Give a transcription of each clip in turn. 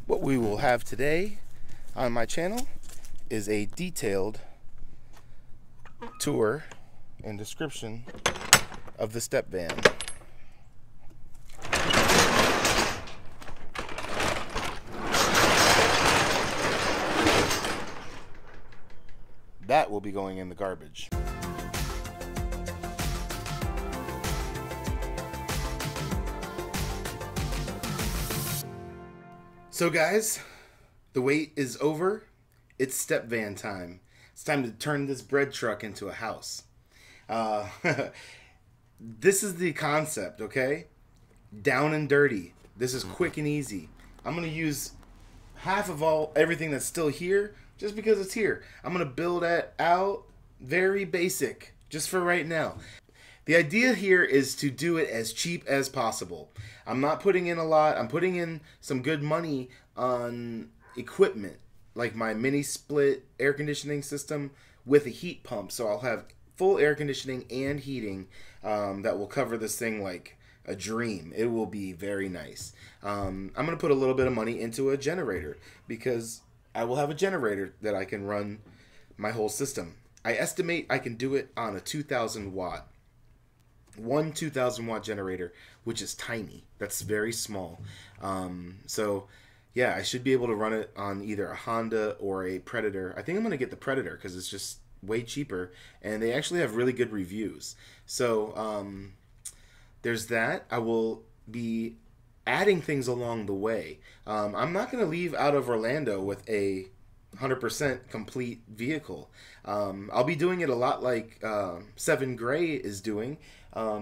What we will have today on my channel is a detailed tour and description of the Stepvan. That will be going in the garbage. So guys, the wait is over. It's Stepvan time. It's time to turn this bread truck into a house. This is the concept, okay? Down and dirty. This is quick and easy. I'm gonna use half of everything that's still here just because it's here. I'm gonna build it out very basic just for right now. The idea here is to do it as cheap as possible. I'm not putting in a lot. I'm putting in some good money on equipment, like my mini split air conditioning system with a heat pump. So I'll have full air conditioning and heating that will cover this thing like a dream. It will be very nice. I'm going to put a little bit of money into a generator because I will have a generator that I can run my whole system. I estimate I can do it on a 2,000 watt. One 2,000 watt generator, which is tiny. That's very small. So yeah, I should be able to run it on either a Honda or a Predator. I think I'm going to get the Predator because it's just way cheaper and they actually have really good reviews. So there's that. I will be adding things along the way. I'm not going to leave out of Orlando with a 100% complete vehicle. I'll be doing it a lot like Stepvan Gray is doing.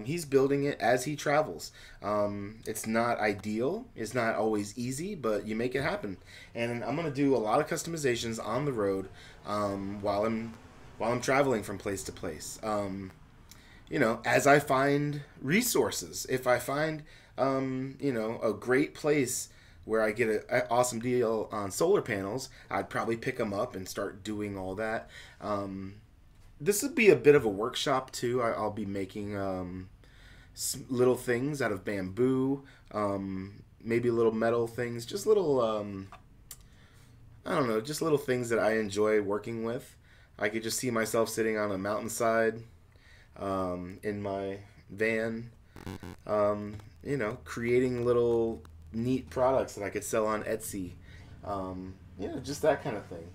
He's building it as he travels. It's not ideal. It's not always easy, but you make it happen. And I'm going to do a lot of customizations on the road while I'm traveling from place to place. You know, as I find resources. If I find you know, a great place where I get an awesome deal on solar panels, I'd probably pick them up and start doing all that. This would be a bit of a workshop too. I'll be making little things out of bamboo, maybe little metal things, just little, I don't know, just little things that I enjoy working with. I could just see myself sitting on a mountainside in my van, you know, creating little neat products that I could sell on Etsy. You know, just that kind of thing.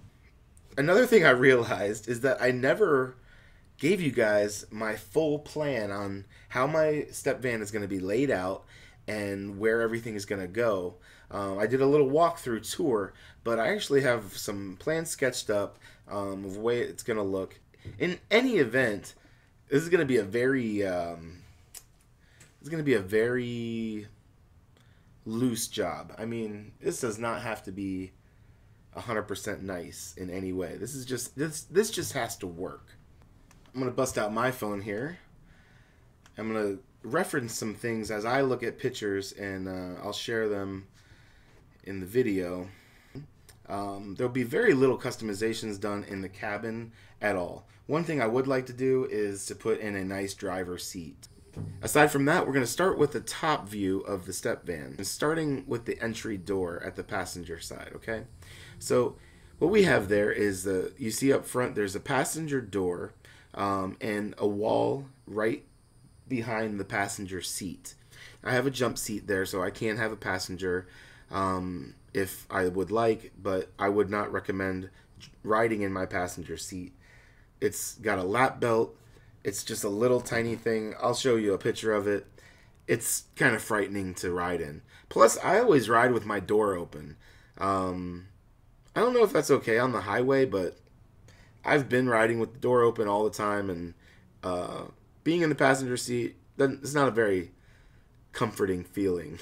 Another thing I realized is that I never gave you guys my full plan on how my Stepvan is going to be laid out and where everything is going to go. I did a little walkthrough tour, but I actually have some plans sketched up of the way it's going to look. In any event, this is going to be a very loose job. I mean, this does not have to be 100% nice in any way. This is just this just has to work. I'm gonna bust out my phone here. I'm gonna reference some things as I look at pictures, and I'll share them in the video. There'll be very little customizations done in the cabin at all. One thing I would like to do is to put in a nice driver seat. Aside from that, we're going to start with the top view of the Stepvan, starting with the entry door at the passenger side, okay? So what we have there is, you see up front, there's a passenger door and a wall right behind the passenger seat. I have a jump seat there, so I can have a passenger if I would like, but I would not recommend riding in my passenger seat. It's got a lap belt. It's just a little tiny thing. I'll show you a picture of it. It's kind of frightening to ride in. Plus, I always ride with my door open. I don't know if that's okay on the highway, but I've been riding with the door open all the time, and being in the passenger seat, it's not a very comforting feeling.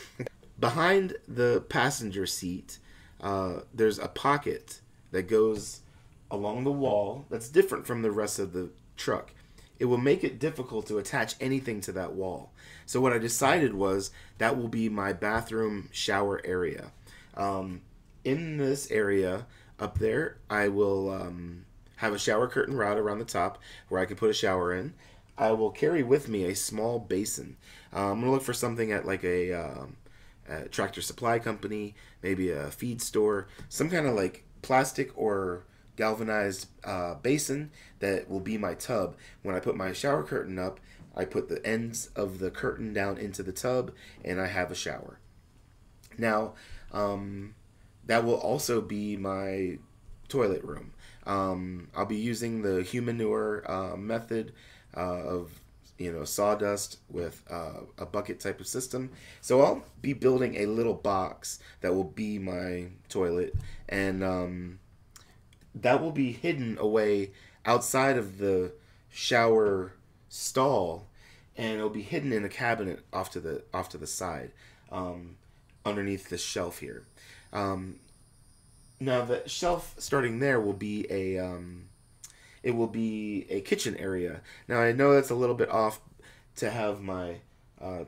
Behind the passenger seat, there's a pocket that goes along the wall that's different from the rest of the truck. It will make it difficult to attach anything to that wall. So what I decided was that will be my bathroom shower area. In this area up there, I will have a shower curtain rod around the top where I can put a shower in. I will carry with me a small basin. I'm going to look for something at like a a tractor supply company, maybe a feed store, some kind of like plastic or galvanized basin that will be my tub. When I put my shower curtain up, I put the ends of the curtain down into the tub, and I have a shower. Now, that will also be my toilet room. I'll be using the humanure method of sawdust with a bucket type of system. So I'll be building a little box that will be my toilet, and that will be hidden away outside of the shower stall, and it'll be hidden in a cabinet off to the side, underneath the shelf here. Now the shelf starting there will be a kitchen area. Now I know that's a little bit off to have my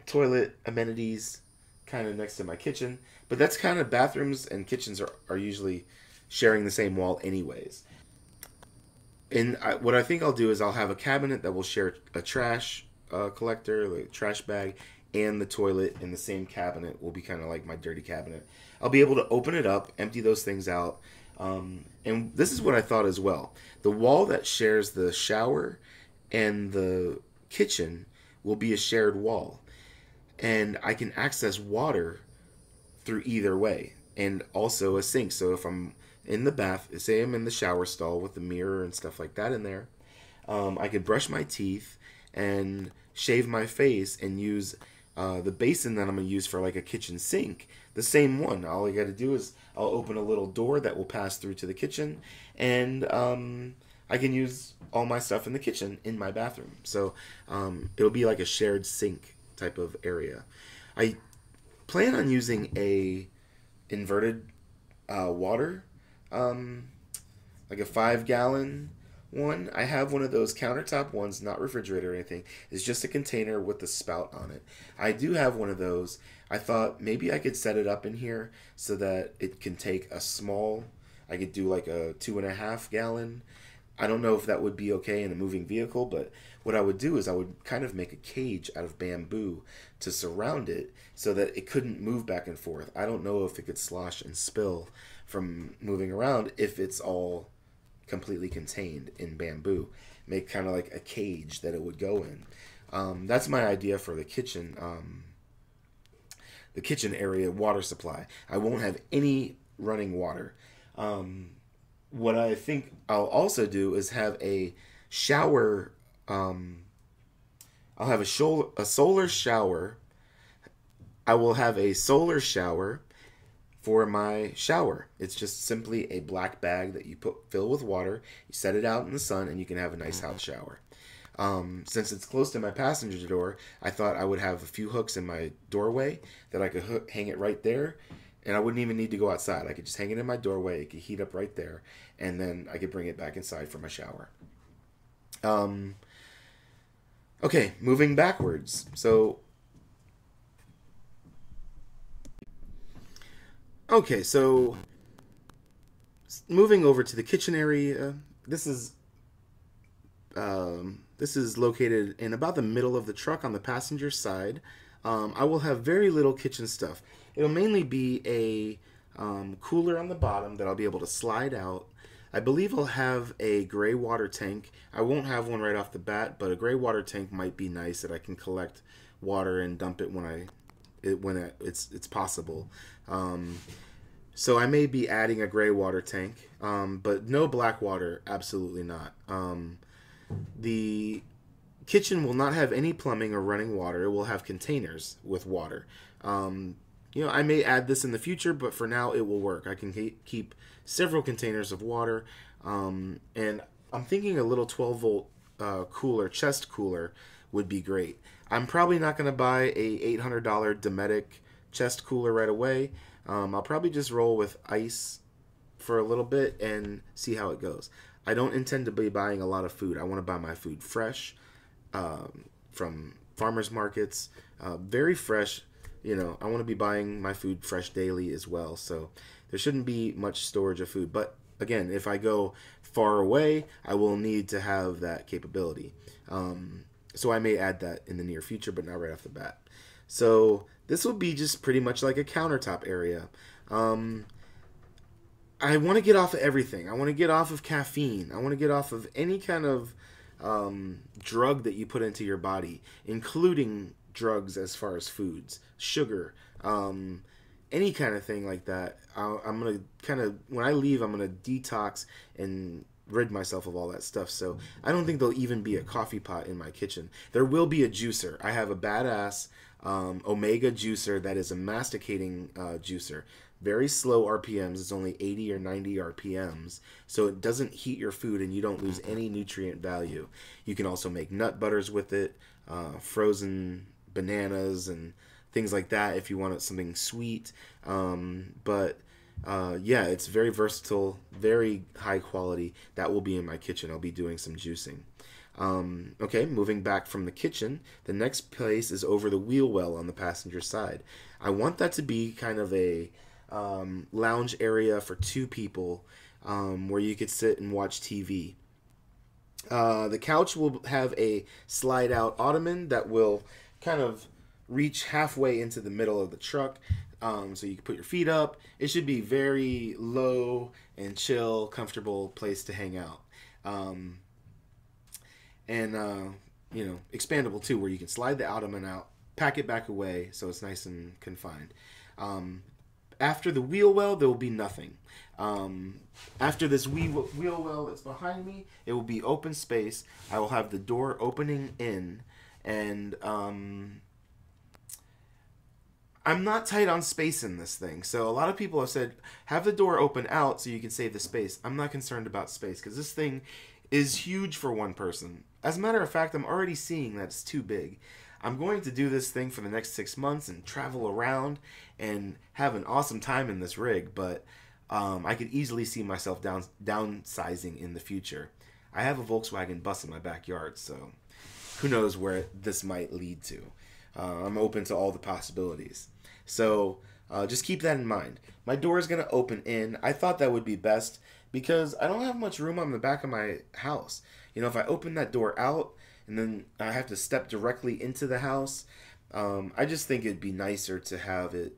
toilet amenities kind of next to my kitchen, but that's kind of bathrooms and kitchens are usually sharing the same wall anyways. And what I think I'll do is I'll have a cabinet that will share a trash collector, like a trash bag, and the toilet in the same cabinet will be kind of like my dirty cabinet. I'll be able to open it up, empty those things out. And this is what I thought as well. The wall that shares the shower and the kitchen will be a shared wall. And I can access water through either way. And also a sink. So if I'm in the bath, say I'm in the shower stall with the mirror and stuff like that in there, I could brush my teeth and shave my face and use the basin that I'm going to use for like a kitchen sink, the same one. All I got to do is I'll open a little door that will pass through to the kitchen, and I can use all my stuff in the kitchen in my bathroom. So it'll be like a shared sink type of area. I plan on using a inverted water, like a 5-gallon one. I have one of those countertop ones, not refrigerator or anything. It's just a container with the spout on it. I do have one of those. I thought maybe I could set it up in here so that it can take a small, I could do like a 2.5-gallon. I don't know if that would be okay in a moving vehicle, but what I would do is I would kind of make a cage out of bamboo to surround it so that it couldn't move back and forth. I don't know if it could slosh and spill from moving around if it's all completely contained in bamboo. Make kind of like a cage that it would go in. That's my idea for the kitchen area water supply. I won't have any running water. What I think I'll also do is have a shower. I'll have a solar shower. I will have a solar shower for my shower. It's just simply a black bag that you fill with water. You set it out in the sun, and you can have a nice hot shower. Since it's close to my passenger door, I thought I would have a few hooks in my doorway that I could hang it right there, and I wouldn't even need to go outside. I could just hang it in my doorway. It could heat up right there, and then I could bring it back inside for my shower. Okay, moving backwards. So moving over to the kitchen area, this is located in about the middle of the truck on the passenger side. I will have very little kitchen stuff. It'll mainly be a cooler on the bottom that I'll be able to slide out. I believe I'll have a gray water tank. I won't have one right off the bat, but a gray water tank might be nice that I can collect water and dump it when it's possible. So I may be adding a gray water tank, but no black water, absolutely not. The kitchen will not have any plumbing or running water. It will have containers with water. I may add this in the future, but for now it will work. I can keep several containers of water, and I'm thinking a little 12-volt cooler, chest cooler, would be great. I'm probably not going to buy a $800 Dometic chest cooler right away. I'll probably just roll with ice for a little bit and see how it goes. I don't intend to be buying a lot of food. I want to buy my food fresh from farmers markets, very fresh. I want to be buying my food fresh daily as well. So there shouldn't be much storage of food. But again, if I go far away, I will need to have that capability. So I may add that in the near future, but not right off the bat. So this will be just pretty much like a countertop area. Um, I want to get off of everything. I want to get off of caffeine. I want to get off of any kind of drug that you put into your body, including drugs as far as foods, sugar, any kind of thing like that. I'm going to kind of, when I leave, I'm going to detox and rid myself of all that stuff. So I don't think there'll even be a coffee pot in my kitchen. There will be a juicer. I have a badass Omega juicer that is a masticating juicer. Very slow RPMs. It's only 80 or 90 RPMs. So it doesn't heat your food and you don't lose any nutrient value. You can also make nut butters with it, frozen bananas and things like that if you want something sweet. Yeah, it's very versatile, very high quality. That will be in my kitchen. I'll be doing some juicing. Okay, moving back from the kitchen, the next place is over the wheel well on the passenger side. I want that to be kind of a lounge area for two people where you could sit and watch TV. The couch will have a slide out ottoman that will kind of reach halfway into the middle of the truck. So you can put your feet up. It should be very low and chill, comfortable place to hang out. Expandable too, where you can slide the ottoman out, pack it back away so it's nice and confined. After the wheel well, there will be nothing. After this wheel well that's behind me, it will be open space. I will have the door opening in, and I'm not tight on space in this thing. So a lot of people have said, have the door open out so you can save the space. I'm not concerned about space because this thing is huge for one person. As a matter of fact, I'm already seeing that it's too big. I'm going to do this thing for the next 6 months and travel around and have an awesome time in this rig, but I could easily see myself downsizing in the future. I have a Volkswagen bus in my backyard, so who knows where this might lead to. I'm open to all the possibilities. So just keep that in mind. My door is going to open in. I thought that would be best because I don't have much room on the back of my house. You know, if I open that door out and then I have to step directly into the house, I just think it'd be nicer to have it,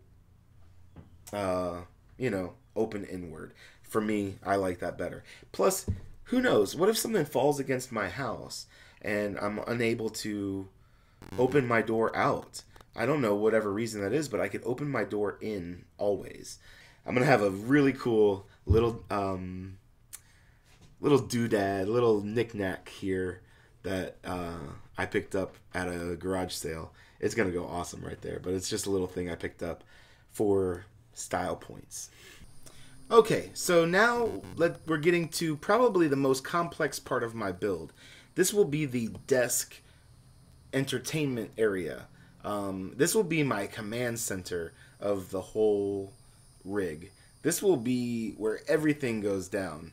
open inward. For me, I like that better. Plus, who knows? What if something falls against my house and I'm unable to open my door out? I don't know whatever reason that is, but I could open my door in always. I'm gonna have a really cool little doodad, little knick-knack here that I picked up at a garage sale. It's gonna go awesome right there, but it's just a little thing I picked up for style points. Okay, so now we're getting to probably the most complex part of my build. This will be the desk entertainment area. This will be my command center of the whole rig. This will be where everything goes down.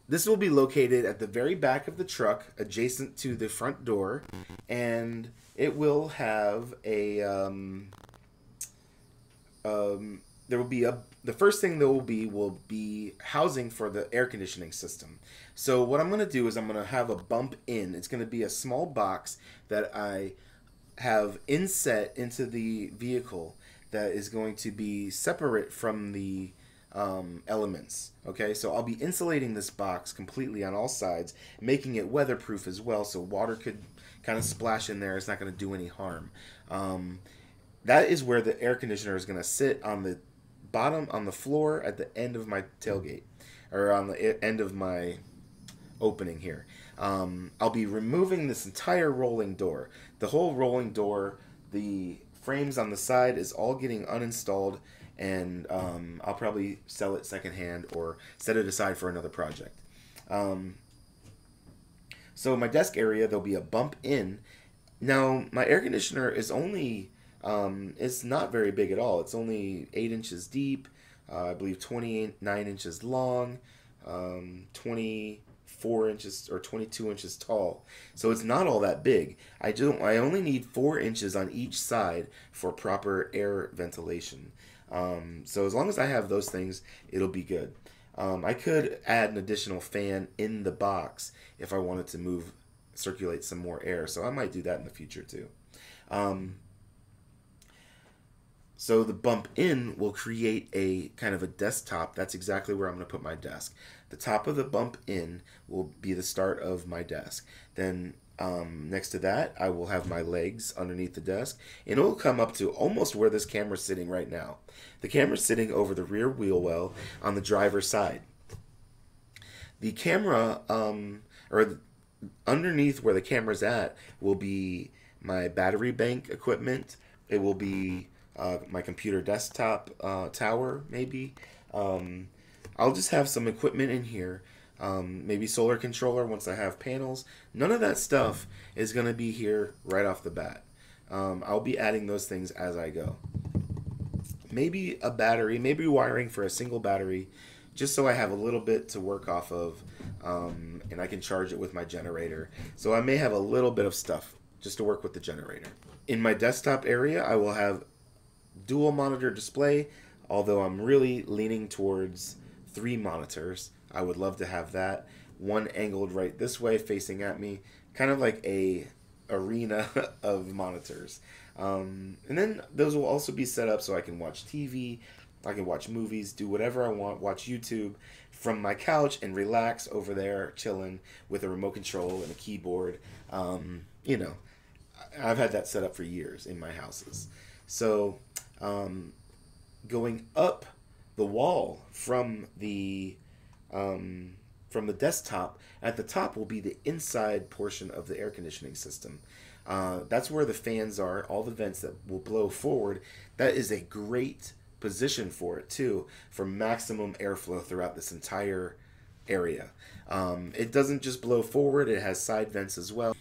This will be located at the very back of the truck, adjacent to the front door, and it will have a there will be the first thing there will be housing for the air conditioning system. So what I'm going to do is I'm going to have a bump in. It's going to be a small box that I have inset into the vehicle that is going to be separate from the elements. Okay, so I'll be insulating this box completely on all sides, making it weatherproof as well, so water could kind of splash in there. It's not going to do any harm. That is where the air conditioner is going to sit, on the bottom, on the floor at the end of my tailgate, or on the end of my opening here. I'll be removing this entire rolling door. The whole rolling door, the frames on the side is all getting uninstalled, and I'll probably sell it secondhand or set it aside for another project. So my desk area, there'll be a bump in. Now, my air conditioner is only, it's not very big at all. It's only 8 inches deep, I believe 29 inches long, 24 inches or 22 inches tall. So it's not all that big. I only need 4 inches on each side for proper air ventilation. So as long as I have those things, it'll be good. I could add an additional fan in the box if I wanted to circulate some more air. So I might do that in the future too. So the bump in will create a kind of a desktop. That's exactly where I'm going to put my desk. The top of the bump in will be the start of my desk. Then next to that, I will have my legs underneath the desk, and it will come up to almost where this camera's sitting right now. The camera's sitting over the rear wheel well on the driver's side. The camera, underneath where the camera's at, will be my battery bank equipment. It will be my computer desktop tower, maybe. I'll just have some equipment in here. Maybe solar controller once I have panels. None of that stuff is going to be here right off the bat. I'll be adding those things as I go. Maybe a battery, maybe wiring for a single battery, just so I have a little bit to work off of, and I can charge it with my generator. So I may have a little bit of stuff just to work with the generator. In my desktop area, I will have dual monitor display, although I'm really leaning towards 3 monitors. I would love to have that. One angled right this way facing at me, kind of like a arena of monitors. And then those will also be set up so I can watch TV, I can watch movies, do whatever I want, watch YouTube from my couch and relax over there chilling with a remote control and a keyboard. You know, I've had that set up for years in my houses. So going up the wall from the desktop, at the top will be the inside portion of the air conditioning system. That's where the fans are, all the vents that will blow forward. That is a great position for it too, for maximum airflow throughout this entire area. It doesn't just blow forward, it has side vents as well.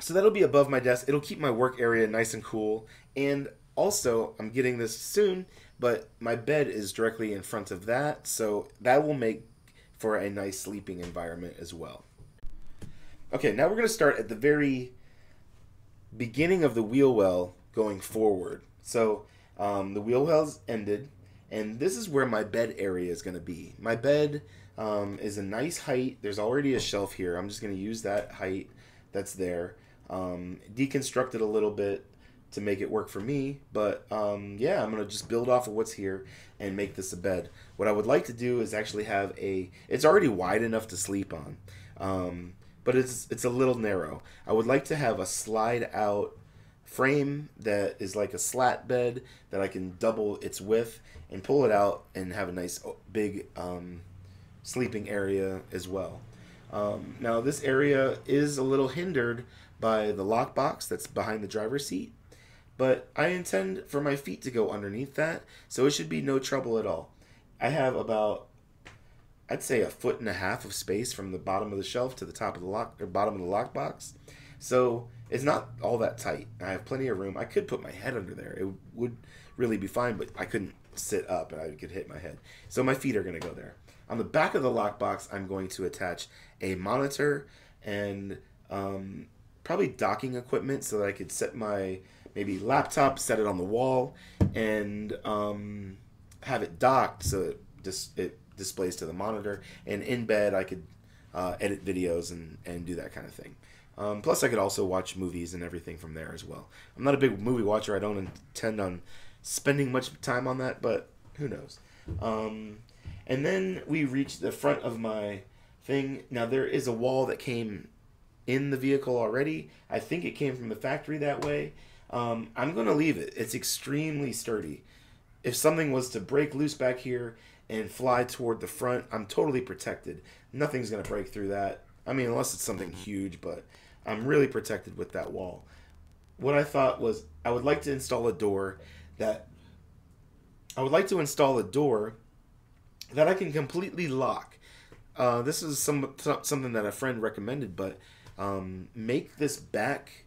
So that'll be above my desk. It'll keep my work area nice and cool. And also, I'm getting this soon, but my bed is directly in front of that, so that will make for a nice sleeping environment as well. Okay, now we're going to start at the very beginning of the wheel well going forward. So the wheel well's ended, and this is where my bed area is going to be. My bed is a nice height. There's already a shelf here. I'm just going to use that height that's there. Deconstruct it a little bit to make it work for me, but yeah, I'm going to just build off of what's here and make this a bed. What I would like to do is actually have it's already wide enough to sleep on, but it's a little narrow. I would like to have a slide out frame that is like a slat bed that I can double its width and pull it out and have a nice big sleeping area as well. Now this area is a little hindered by the lockbox that's behind the driver's seat, but I intend for my feet to go underneath that, so it should be no trouble at all. I have about, I'd say, 1.5 feet of space from the bottom of the shelf to the top of the bottom of the lockbox, so it's not all that tight. I have plenty of room. I could put my head under there. It would really be fine, but I couldn't sit up and I could hit my head. So my feet are going to go there. On the back of the lockbox, I'm going to attach a monitor and probably docking equipment so that I could set my maybe laptop, set it on the wall, and have it docked so it displays to the monitor. And in bed, I could edit videos and do that kind of thing. Plus, I could also watch movies and everything from there as well. I'm not a big movie watcher. I don't intend on spending much time on that, but who knows. And then we reach the front of my thing. Now, there is a wall that came in the vehicle already. I think it came from the factory that way. I'm going to leave it. It's extremely sturdy. If something was to break loose back here and fly toward the front, I'm totally protected. Nothing's going to break through that. I mean, unless it's something huge, but I'm really protected with that wall. What I thought was I would like to install a door that I can completely lock. This is something that a friend recommended, but make this back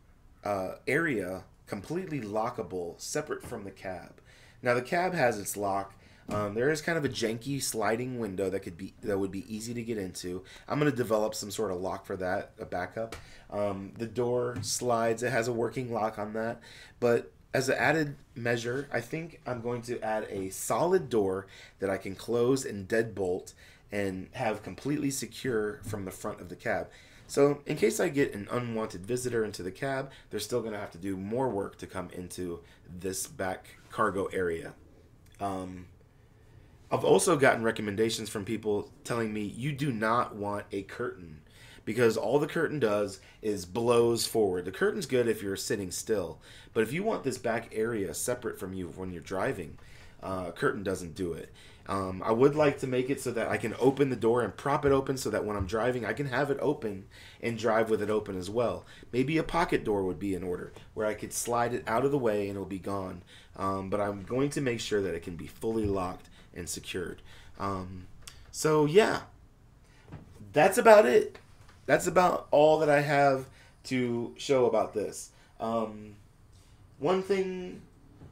area completely lockable, separate from the cab. Now the cab has its lock. There is kind of a janky sliding window that would be easy to get into. I'm going to develop some sort of lock for that, a backup. The door slides. It has a working lock on that. But as an added measure, I think I'm going to add a solid door that I can close and deadbolt and have completely secure from the front of the cab. So in case I get an unwanted visitor into the cab, they're still going to have to do more work to come into this back cargo area. I've also gotten recommendations from people telling me you do not want a curtain because all the curtain does is blows forward. The curtain's good if you're sitting still, but if you want this back area separate from you when you're driving, a curtain doesn't do it. I would like to make it so that I can open the door and prop it open so that when I'm driving, I can have it open and drive with it open as well. Maybe a pocket door would be in order where I could slide it out of the way and it'll be gone. But I'm going to make sure that it can be fully locked and secured. So yeah, that's about it. That's about all that I have to show about this. One thing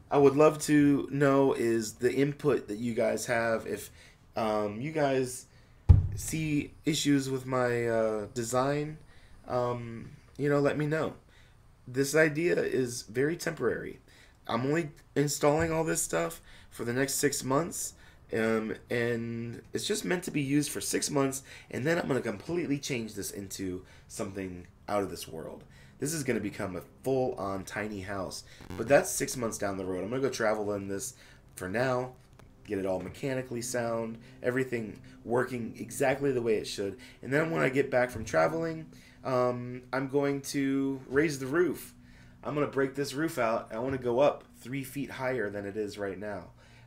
I would love to know is the input that you guys have. If you guys see issues with my design, let me know. This idea is very temporary. I'm only installing all this stuff for the next 6 months. And it's just meant to be used for 6 months, and then I'm going to completely change this into something out of this world. This is going to become a full-on tiny house, but that's 6 months down the road. I'm going to go travel in this for now, get it all mechanically sound, everything working exactly the way it should, and then when I get back from traveling, I'm going to raise the roof. I'm going to break this roof out. I want to go up 3 feet higher than it is right now.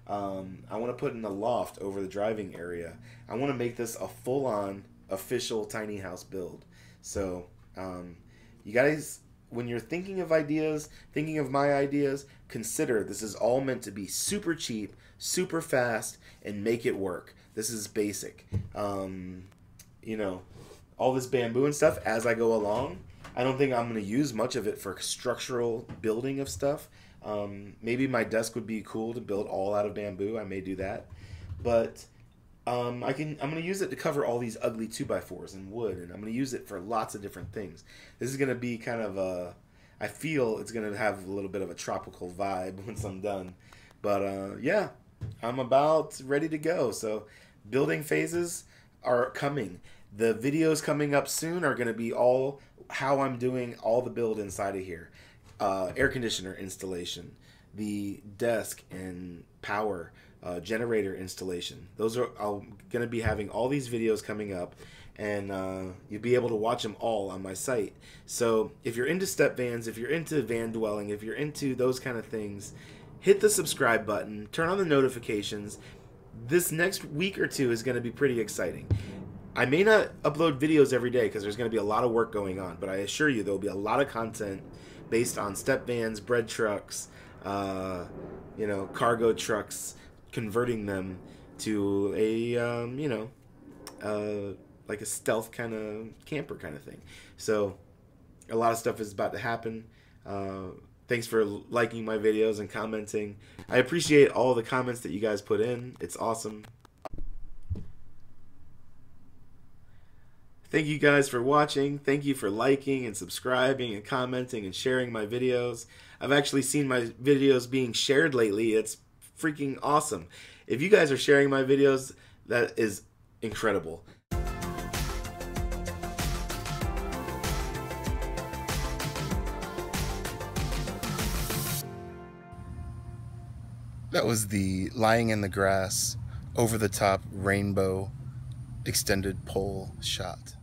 I want to put in a loft over the driving area. I want to make this a full-on official tiny house build. So you guys, when you're thinking of ideas, thinking of my ideas, consider this is all meant to be super cheap, super fast, and make it work. This is basic. All this bamboo and stuff as I go along. I don't think I'm going to use much of it for structural building of stuff. Maybe my desk would be cool to build all out of bamboo. I may do that, but I'm going to use it to cover all these ugly 2x4s and wood, and I'm going to use it for lots of different things. This is going to be kind of I feel it's going to have a little bit of a tropical vibe once I'm done. But yeah, I'm about ready to go. So building phases are coming. The videos coming up soon are going to be all how I'm doing all the build inside of here. Air conditioner installation, the desk and power generator installation. Those are I'm going to be having all these videos coming up, and you'll be able to watch them all on my site. So if you're into step vans, if you're into van dwelling, if you're into those kind of things, hit the subscribe button, turn on the notifications. This next week or two is going to be pretty exciting. I may not upload videos every day because there's going to be a lot of work going on, but I assure you there will be a lot of content based on step vans, bread trucks, cargo trucks, converting them to a, like a stealth kind of camper kind of thing. So a lot of stuff is about to happen. Thanks for liking my videos and commenting. I appreciate all the comments that you guys put in. It's awesome. Thank you guys for watching. Thank you for liking and subscribing and commenting and sharing my videos. I've actually seen my videos being shared lately. It's freaking awesome. If you guys are sharing my videos, that is incredible. That was the lying in the grass, over the top rainbow extended pole shot.